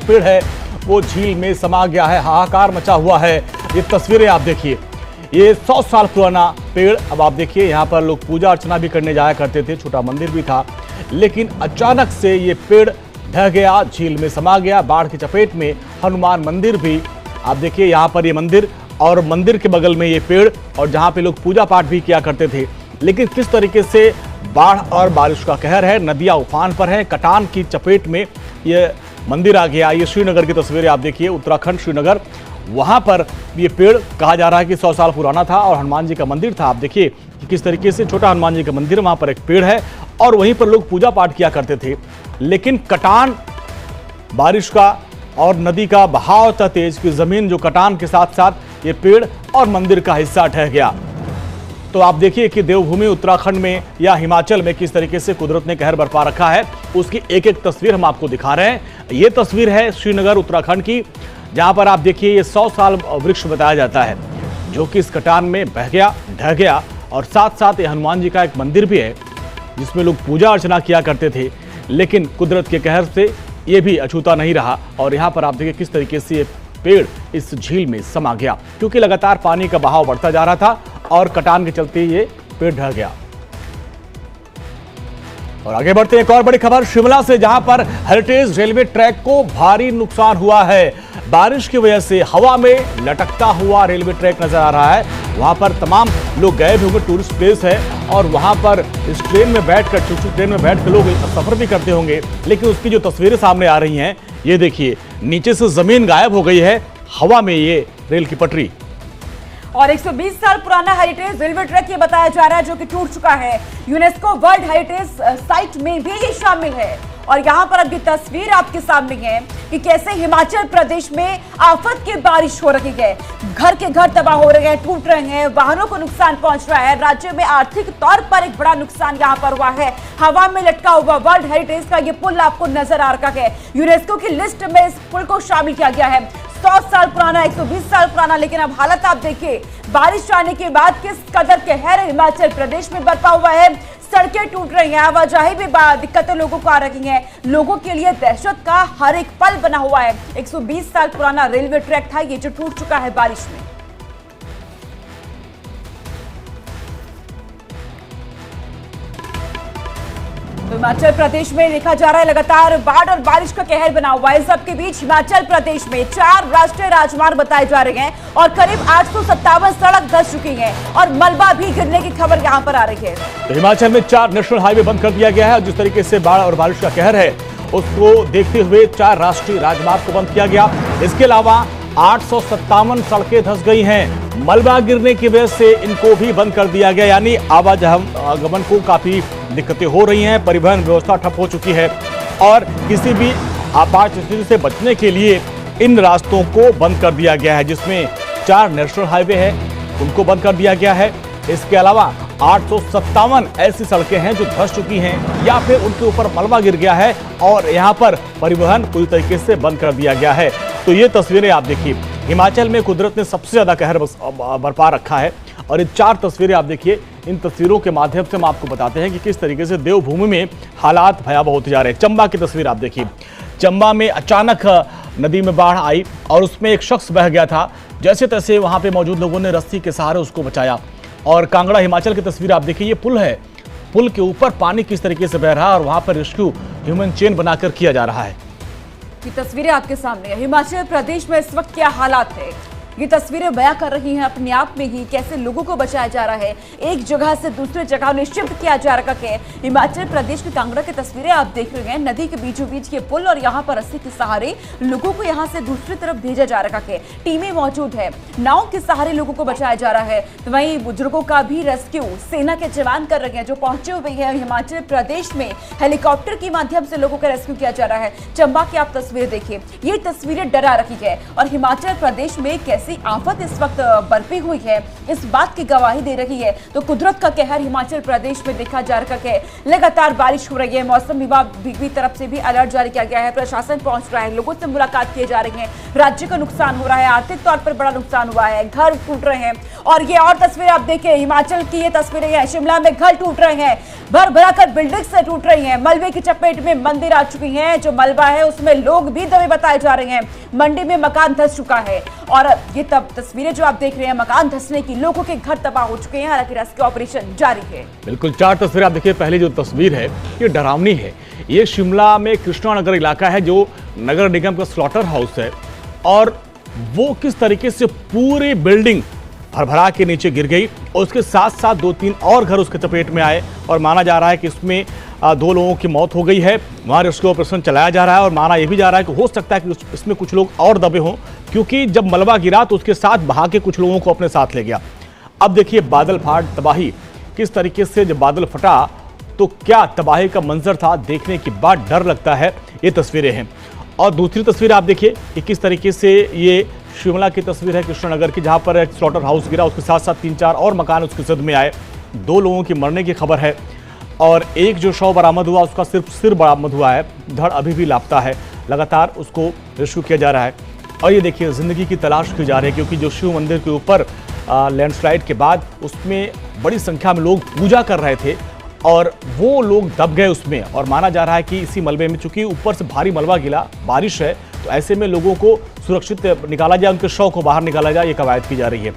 पेड़ है वो झील में समा गया है। हाहाकार मचा हुआ है। ये तस्वीरें आप देखिए, ये 100 साल पुराना पेड़। अब आप देखिए यहाँ पर लोग पूजा अर्चना भी करने जाया करते थे, छोटा मंदिर भी था, लेकिन अचानक से ये पेड़ ढह गया, झील में समा गया। बाढ़ की चपेट में हनुमान मंदिर भी, आप देखिए यहाँ पर ये मंदिर और मंदिर के बगल में ये पेड़, और जहाँ पे लोग पूजा पाठ भी किया करते थे। लेकिन किस तरीके से बाढ़ और बारिश का कहर है, नदियां उफान पर हैं, कटान की चपेट में ये मंदिर आ गया। ये श्रीनगर की तस्वीरें आप देखिए, उत्तराखंड श्रीनगर, वहां पर ये पेड़ कहा जा रहा है कि 100 साल पुराना था और हनुमान जी का मंदिर था। आप देखिए कि किस तरीके से छोटा हनुमान जी का मंदिर, वहां पर एक पेड़ है और वहीं पर लोग पूजा पाठ किया करते थे। लेकिन कटान, बारिश का और नदी का बहाव था तेज कि जमीन जो कटान के साथ साथ ये पेड़ और मंदिर का हिस्सा ढह गया। तो आप देखिए कि देवभूमि उत्तराखंड में या हिमाचल में किस तरीके से कुदरत ने कहर बरपा रखा है, उसकी एक एक तस्वीर हम आपको दिखा रहे हैं। ये तस्वीर है श्रीनगर उत्तराखंड की, जहां पर आप देखिए ये 100 साल वृक्ष बताया जाता है जो कि इस कटान में बह गया, ढह गया। और साथ साथ ये हनुमान जी का एक मंदिर भी है जिसमें लोग पूजा अर्चना किया करते थे, लेकिन कुदरत के कहर से ये भी अछूता नहीं रहा। और यहाँ पर आप देखिए किस तरीके से ये पेड़ इस झील में समा गया, क्योंकि लगातार पानी का बहाव बढ़ता जा रहा था और कटान के चलते ये पेड़ ढह गया। और आगे बढ़ते हैं, एक और बड़ी खबर शिमला से, जहां पर हेरिटेज रेलवे ट्रैक को भारी नुकसान हुआ है। बारिश की वजह से हवा में लटकता हुआ रेलवे ट्रैक नजर आ रहा है। वहां पर तमाम लोग गए भी होंगे, टूरिस्ट प्लेस है, और वहां पर इस ट्रेन में बैठकर, चूचू ट्रेन में बैठकर लोग सफर भी करते होंगे। लेकिन उसकी जो तस्वीरें सामने आ रही हैं, ये देखिए, नीचे से जमीन गायब हो गई है, हवा में ये रेल की पटरी। और 120 साल पुराना हेरिटेज रेलवे ट्रैक ये बताया जा रहा है जो कि टूट चुका है। यूनेस्को वर्ल्ड हेरिटेज साइट में भी ये शामिल है। और यहाँ पर अब ये तस्वीर आपके सामने है कि कैसे हिमाचल प्रदेश में आफत की बारिश हो रही है। घर के घर तबाह हो रहे हैं, टूट रहे हैं, वाहनों को नुकसान पहुंच रहा है। राज्य में आर्थिक तौर पर एक बड़ा नुकसान यहाँ पर हुआ है। हवा में लटका हुआ वर्ल्ड हेरिटेज का ये पुल आपको नजर आ रहा है। यूनेस्को की लिस्ट में इस पुल को शामिल किया गया है। 100 साल पुराना, 120 साल पुराना, लेकिन अब हालत आप देखिए, बारिश आने के बाद किस कदर कहर हिमाचल प्रदेश में बरपा हुआ है। सड़कें टूट रही हैं, आवाजाही भी दिक्कतें लोगों को आ रही हैं। लोगों के लिए दहशत का हर एक पल बना हुआ है। 120 साल पुराना रेलवे ट्रैक था ये जो टूट चुका है बारिश में। हिमाचल प्रदेश में देखा जा रहा है लगातार बाढ़ और बारिश का कहर बना हुआ है। सबके बीच हिमाचल प्रदेश में 4 राष्ट्रीय राजमार्ग बताए जा रहे हैं और करीब 857 सड़क धंस चुकी हैं और मलबा भी गिरने की खबर यहां पर आ रही है। तो हिमाचल में 4 नेशनल हाईवे बंद कर दिया गया है। जिस तरीके से बाढ़ और बारिश का कहर है उसको देखते हुए 4 राष्ट्रीय राजमार्ग को बंद किया गया। इसके अलावा 857 सड़कें धंस गई हैं। मलबा गिरने की वजह से इनको भी बंद कर दिया गया, यानी आवागमन को काफी दिक्कतें हो रही हैं। परिवहन व्यवस्था ठप हो चुकी है और किसी भी आपात स्थिति से बचने के लिए इन रास्तों को बंद कर दिया गया है, जिसमें 4 नेशनल हाईवे है उनको बंद कर दिया गया है। इसके अलावा 857 ऐसी सड़कें हैं जो धंस चुकी हैं या फिर उनके ऊपर मलबा गिर गया है और यहाँ पर परिवहन पूरी तरीके से बंद कर दिया गया है। तो ये तस्वीरें आप देखिए, हिमाचल में कुदरत ने सबसे ज्यादा कहर बरपा रखा है। और ये 4 तस्वीरें आप देखिए, इन तस्वीरों के माध्यम से हम आपको बताते हैं कि किस तरीके से देवभूमि में हालात भयावह होते जा रहे हैं। चंबा की तस्वीर आप देखिए, चंबा में अचानक नदी में बाढ़ आई और उसमें एक शख्स बह गया था। जैसे तैसे वहां पे मौजूद लोगों ने रस्सी के सहारे उसको बचाया। और कांगड़ा हिमाचल की तस्वीर आप देखिए, ये पुल है, पुल के ऊपर पानी किस तरीके से बह रहा है और वहां पर रेस्क्यू ह्यूमन चेन बनाकर किया जा रहा है। ये तस्वीरें आपके सामने है। हिमाचल प्रदेश में इस वक्त क्या हालात है, ये तस्वीरें बयां कर रही हैं अपने आप में ही कैसे लोगों को बचाया जा रहा है, एक जगह से दूसरे जगह उन्हें शिफ्ट किया जा रहा है। हिमाचल प्रदेश के कांगड़ा की तस्वीरें आप देख रहे हैं, नदी के बीचों बीच ये पुल और यहाँ पर रस्सी के सहारे लोगों को यहाँ से दूसरी तरफ भेजा जा रहा है। टीमें मौजूद है, नाव के सहारे लोगों को बचाया जा रहा है। तो वहीं बुजुर्गों का भी रेस्क्यू सेना के जवान कर रहे हैं जो पहुंचे हुए हैं हिमाचल प्रदेश में। हेलीकॉप्टर के माध्यम से लोगों का रेस्क्यू किया जा रहा है। चंबा की आप तस्वीरें देखिए, ये तस्वीरें डरा रखी है और हिमाचल प्रदेश में कैसी आफत इस वक्त बरपी हुई है इस बात की गवाही दे रही है। तो कुदरत का कहर हिमाचल प्रदेश में देखा जा रहा है। लगातार बारिश हो रही है, मौसम विभाग की तरफ से भी अलर्ट जारी किया गया है, प्रशासन पहुंच रहा है, लोगों से मुलाकात किए जा रही है। राज्य का नुकसान हो रहा है, आर्थिक तौर पर बड़ा नुकसान हुआ है, घर टूट रहे हैं और ये और तस्वीरें आप देखिए, हिमाचल की ये तस्वीरें हैं। शिमला में घर टूट रहे हैं, भर भरा कर बिल्डिंग से टूट रही हैं। मलबे की चपेट में मंदिर आ चुकी हैं। जो मलबा है उसमें लोग भी दबे बताए जा रहे हैं। मंडी में मकान धंस चुका है और ये तब तस्वीरें जो आप देख रहे हैं मकान धंसने की, लोगों के घर तबाह हो चुके हैं। हालांकि रेस्क्यू ऑपरेशन जारी है। बिल्कुल, 4 तस्वीरें आप देखिए। पहली जो तस्वीर है ये डरावनी है। ये शिमला में कृष्णानगर इलाका है जो नगर निगम का स्लॉटर हाउस है और वो किस तरीके से पूरी बिल्डिंग भरभरा के नीचे गिर गई और उसके साथ साथ 2-3 और घर उसके चपेट में आए और माना जा रहा है कि इसमें 2 लोगों की मौत हो गई है। वहाँ रेस्क्यू ऑपरेशन चलाया जा रहा है और माना यह भी जा रहा है कि हो सकता है कि इसमें कुछ लोग और दबे हों, क्योंकि जब मलबा गिरा तो उसके साथ बहा के कुछ लोगों को अपने साथ ले गया। अब देखिए बादल फाट तबाही किस तरीके से, जब बादल फटा तो क्या तबाही का मंजर था, देखने के बाद डर लगता है। ये तस्वीरें हैं और दूसरी तस्वीर आप देखिए कि किस तरीके से ये शिमला की तस्वीर है कृष्णनगर की, जहां पर एक स्लॉटर हाउस गिरा, उसके साथ साथ 3-4 और मकान उसके जद में आए। 2 लोगों की मरने की खबर है और एक जो शव बरामद हुआ उसका सिर्फ सिर बरामद हुआ है, धड़ अभी भी लापता है। लगातार उसको रेस्क्यू किया जा रहा है और ये देखिए जिंदगी की तलाश की जा रही है, क्योंकि जो शिव मंदिर के ऊपर लैंडस्लाइड के बाद उसमें बड़ी संख्या में लोग पूजा कर रहे थे और वो लोग दब गए उसमें। और माना जा रहा है कि इसी मलबे में, चूंकि ऊपर से भारी मलबा गिरा, बारिश है, तो ऐसे में लोगों को सुरक्षित निकाला जाए, उनके शव को बाहर निकाला जाए, ये कवायद की जा रही है।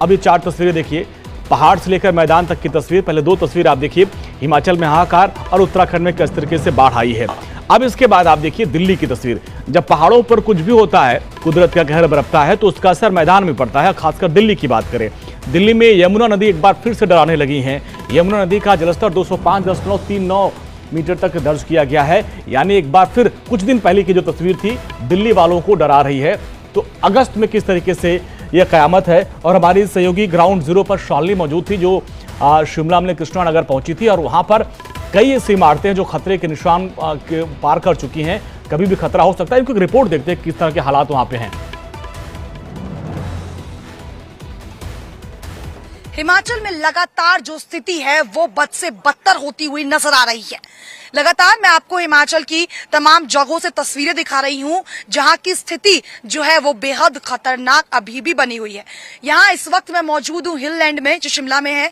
अब ये 4 तस्वीरें देखिए, पहाड़ से लेकर मैदान तक की तस्वीर। पहले 2 तस्वीर आप देखिए, हिमाचल में हाहाकार और उत्तराखंड में किस तरीके से बाढ़ आई है। अब इसके बाद आप देखिए दिल्ली की तस्वीर। जब पहाड़ों पर कुछ भी होता है, कुदरत का कहर बरपता है, तो उसका असर मैदान में पड़ता है। खासकर दिल्ली की बात करें, दिल्ली में यमुना नदी एक बार फिर से डराने लगी है। यमुना नदी का जलस्तर 205.39 मीटर तक दर्ज किया गया है, यानी एक बार फिर कुछ दिन पहले की जो तस्वीर थी दिल्ली वालों को डरा रही है। तो अगस्त में किस तरीके से यह कयामत है। और हमारी सहयोगी ग्राउंड जीरो पर शालिनी मौजूद थी, जो शिमला में कृष्णानगर पहुंची थी और वहां पर कई ऐसी इमारतें हैं जो खतरे के निशान के पार कर चुकी हैं, कभी भी खतरा हो सकता है। इनकी रिपोर्ट देखते हैं किस तरह के हालात वहां पे हैं। हिमाचल में लगातार जो स्थिति है वो बद से बदतर होती हुई नजर आ रही है। लगातार मैं आपको हिमाचल की तमाम जगहों से तस्वीरें दिखा रही हूं जहां की स्थिति जो है वो बेहद खतरनाक अभी भी बनी हुई है। यहां इस वक्त मैं मौजूद हूं हिल लैंड में, जो शिमला में है,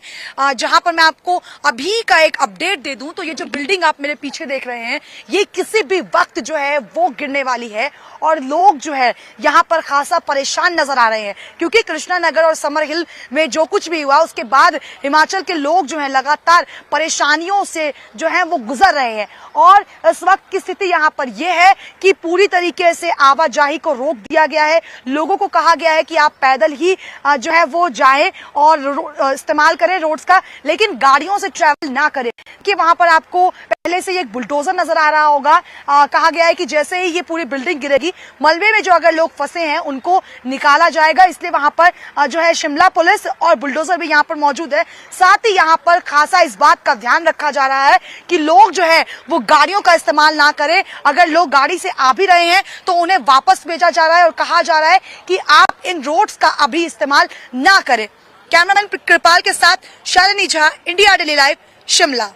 जहां पर मैं आपको अभी का एक अपडेट दे दूं तो ये जो बिल्डिंग आप मेरे पीछे देख रहे हैं ये किसी भी वक्त जो है वो गिरने वाली है और लोग जो है यहाँ पर खासा परेशान नजर आ रहे हैं, क्योंकि कृष्णानगर और समर हिल में जो कुछ भी हुआ उसके बाद हिमाचल के लोग जो है लगातार परेशानियों से जो है वो गुजर रहे हैं। और इस वक्त की स्थिति यहाँ पर यह है कि पूरी तरीके से आवाजाही को रोक दिया गया है। लोगों को कहा गया है कि आप पैदल ही जो है वो जाएं और इस्तेमाल करें रोड्स का, लेकिन गाड़ियों से ट्रैवल ना करें। कि वहां पर आपको पहले से एक बुलडोजर नजर आ रहा होगा। कहा गया है कि जैसे ही ये पूरी बिल्डिंग गिरेगी, मलबे में जो अगर लोग फंसे हैं उनको निकाला जाएगा, इसलिए वहां पर जो है शिमला पुलिस और बुलडोजर भी यहाँ पर मौजूद है। साथ ही यहाँ पर खासा इस बात का ध्यान रखा जा रहा है कि लोग जो है वो गाड़ियों का इस्तेमाल ना करें। अगर लोग गाड़ी से आ भी रहे हैं तो उन्हें वापस भेजा जा रहा है और कहा जा रहा है कि आप इन रोड्स का अभी इस्तेमाल ना करें। कैमरामैन कृपाल के साथ Shalini Jha, India daily live, Shimla.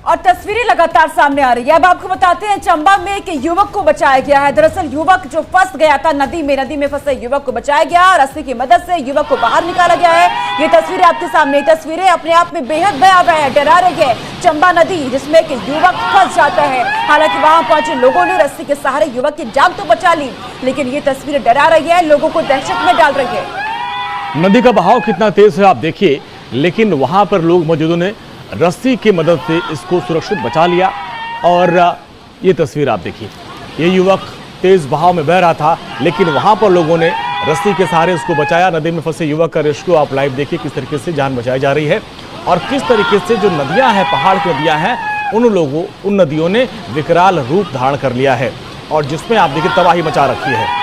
और तस्वीरें लगातार सामने आ रही है। अब आपको बताते हैं चंबा में एक युवक को बचाया गया है। दरअसल युवक जो फंस गया था नदी में फंसे युवक को बचाया गया और रस्सी की मदद से युवक को बाहर निकाला गया है। ये तस्वीरें आपके सामने, तस्वीरें अपने आप में बेहद भयावह है, डरा रही है। चंबा नदी जिसमें एक युवक फंस जाता है, हालांकि वहां पहुंचे लोगों ने रस्सी के सहारे युवक की जान तो बचा ली, लेकिन ये तस्वीरें डरा रही है, लोगों को दहशत में डाल रही है। नदी का बहाव कितना तेज है आप देखिए, लेकिन वहां पर लोग मौजूदों ने रस्सी की मदद से इसको सुरक्षित बचा लिया। और ये तस्वीर आप देखिए, ये युवक तेज बहाव में बह रहा था, लेकिन वहां पर लोगों ने रस्सी के सहारे उसको बचाया। नदी में फंसे युवक का रेस्क्यू आप लाइव देखिए, किस तरीके से जान बचाई जा रही है और किस तरीके से जो नदियां हैं, पहाड़ की नदियां हैं, उन नदियों ने विकराल रूप धारण कर लिया है और जिसमें आप देखिए तबाही मचा रखी है।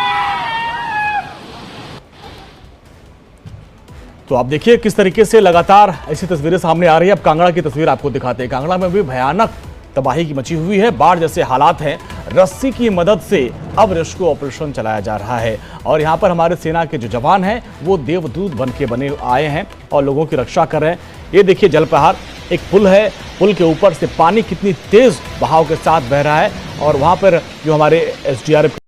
तो आप देखिए किस तरीके से लगातार ऐसी तस्वीरें सामने आ रही है। अब कांगड़ा की तस्वीर आपको दिखाते हैं। कांगड़ा में भी भयानक तबाही की मची हुई है, बाढ़ जैसे हालात हैं। रस्सी की मदद से अब रेस्क्यू ऑपरेशन चलाया जा रहा है और यहाँ पर हमारे सेना के जो जवान हैं वो देवदूत बन के बने आए हैं और लोगों की रक्षा कर रहे हैं। ये देखिए जलप्रहार, एक पुल है, पुल के ऊपर से पानी कितनी तेज बहाव के साथ बह रहा है और वहाँ पर जो हमारे SDRF